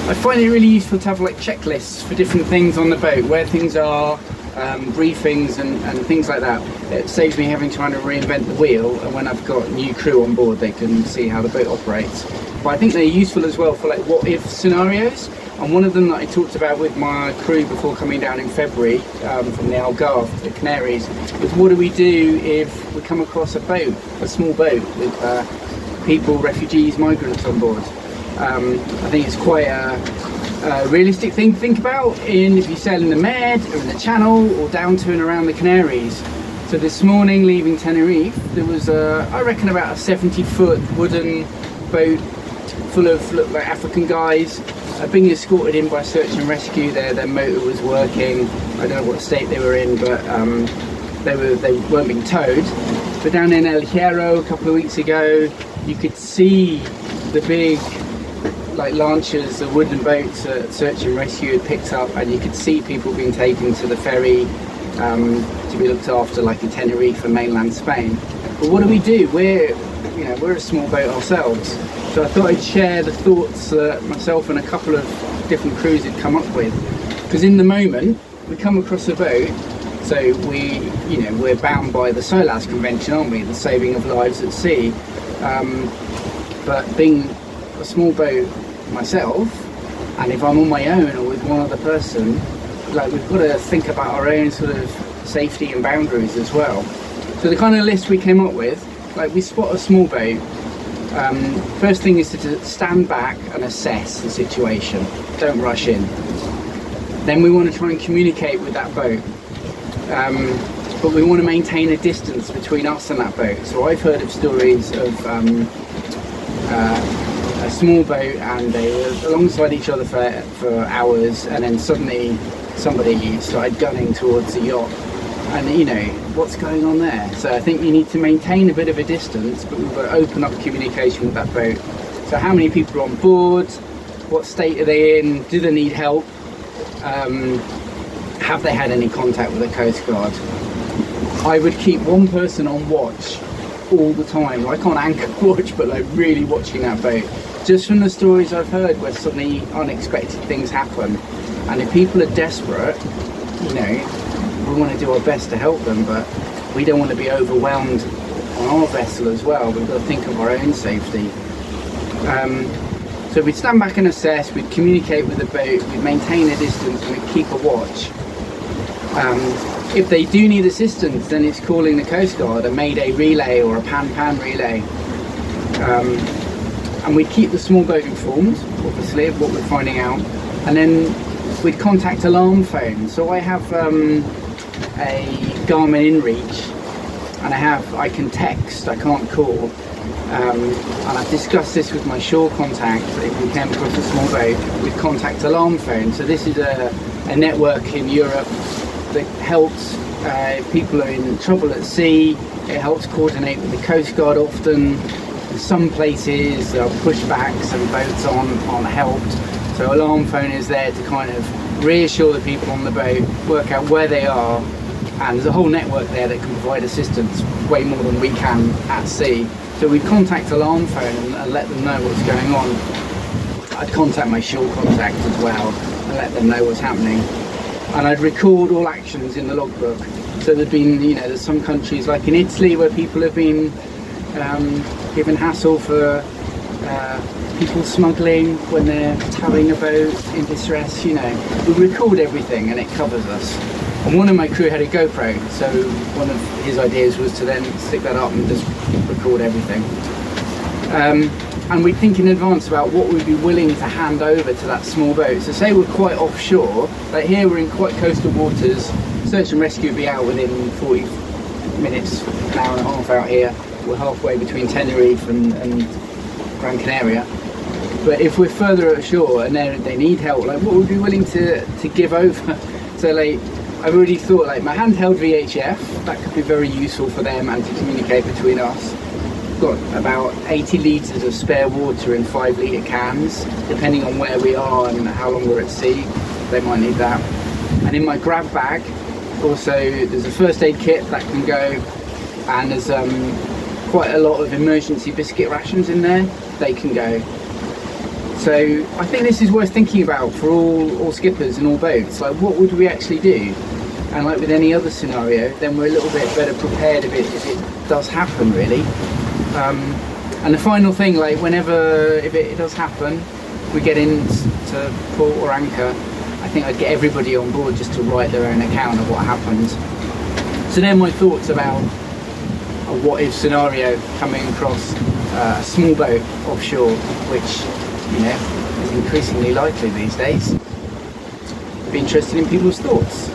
I find it really useful to have like checklists for different things on the boat, where things are, briefings and things like that. It saves me having to kind of reinvent the wheel, and when I've got new crew on board they can see how the boat operates. But I think they're useful as well for like what if scenarios, and one of them that I talked about with my crew before coming down in February from the Algarve to the Canaries was, what do we do if we come across a boat, a small boat with people, refugees, migrants on board. I think it's quite a realistic thing to think about if you sail in the Med or in the Channel or down to and around the Canaries. So this morning leaving Tenerife, there was I reckon about a 70-foot wooden boat full of like African guys being escorted in by search and rescue. Their motor was working. I don't know what state they were in, but they weren't being towed. But down in El Hierro a couple of weeks ago, you could see the big like launchers, the wooden boats that search and rescue had picked up, and you could see people being taken to the ferry to be looked after, like in Tenerife and mainland Spain. But what do we do? We're a small boat ourselves, so I thought I'd share the thoughts that myself and a couple of different crews had come up with. Because in the moment we come across a boat, so we're bound by the SOLAS convention, aren't we, the saving of lives at sea, but being a small boat myself, and if I'm on my own or with one other person, like, we've got to think about our own sort of safety and boundaries as well. So the kind of list we came up with, like, we spot a small boat, first thing is to stand back and assess the situation, don't rush in. Then we want to try and communicate with that boat, but we want to maintain a distance between us and that boat. So I've heard of stories of a small boat and they were alongside each other for hours, and then suddenly somebody started gunning towards the yacht, and what's going on there? So I think you need to maintain a bit of a distance, but we've got to open up communication with that boat. So how many people are on board, what state are they in, do they need help, have they had any contact with the Coast Guard? I would keep one person on watch all the time. I can't anchor watch, but like really watching that boat, just from the stories I've heard where suddenly unexpected things happen. And if people are desperate, we want to do our best to help them, but we don't want to be overwhelmed on our vessel as well. We've got to think of our own safety. So we'd stand back and assess, we'd communicate with the boat, we'd maintain a distance, and we'd keep a watch. If they do need assistance, then it's calling the Coast Guard, a Mayday relay or a PanPan relay. And we'd keep the small boat informed, obviously, of what we're finding out. And then we'd contact AlarmPhone. So I have a Garmin Inreach, and I can text, I can't call. And I've discussed this with my shore contact. If we came across a small boat, we'd contact AlarmPhone. So this is a network in Europe that helps if people are in trouble at sea. It helps coordinate with the Coast Guard often. In some places there are pushbacks and boats aren't helped. So AlarmPhone is there to kind of reassure the people on the boat, work out where they are, and there's a whole network there that can provide assistance way more than we can at sea. So we'd contact AlarmPhone and let them know what's going on. I'd contact my shore contact as well and let them know what's happening. And I'd record all actions in the logbook. So there'd been, there's some countries like in Italy where people have been given hassle for people smuggling when they're towing a boat in distress. We record everything and it covers us. And one of my crew had a GoPro, so one of his ideas was to then stick that up and just record everything. And we'd think in advance about what we'd be willing to hand over to that small boat. So say we're quite offshore, like here we're in quite coastal waters, search and rescue would be out within 40 minutes, an hour and a half out here. We're halfway between Tenerife and Gran Canaria. But if we're further ashore and they need help, like what would we be willing to give over? So like, I've already thought like my handheld VHF, that could be very useful for them and to communicate between us. Got about 80 litres of spare water in 5 litre cans, depending on where we are and how long we're at sea, they might need that. And in my grab bag, also there's a first aid kit that can go, and there's quite a lot of emergency biscuit rations in there, they can go. So I think this is worth thinking about for all skippers and all boats. Like, what would we actually do? And like with any other scenario, then we're a little bit better prepared if it does happen, really. And the final thing, like if it does happen, we get into port or anchor, I think I'd get everybody on board just to write their own account of what happened. So they're my thoughts about a what if scenario coming across a small boat offshore, which, you know, is increasingly likely these days. Be interested in people's thoughts.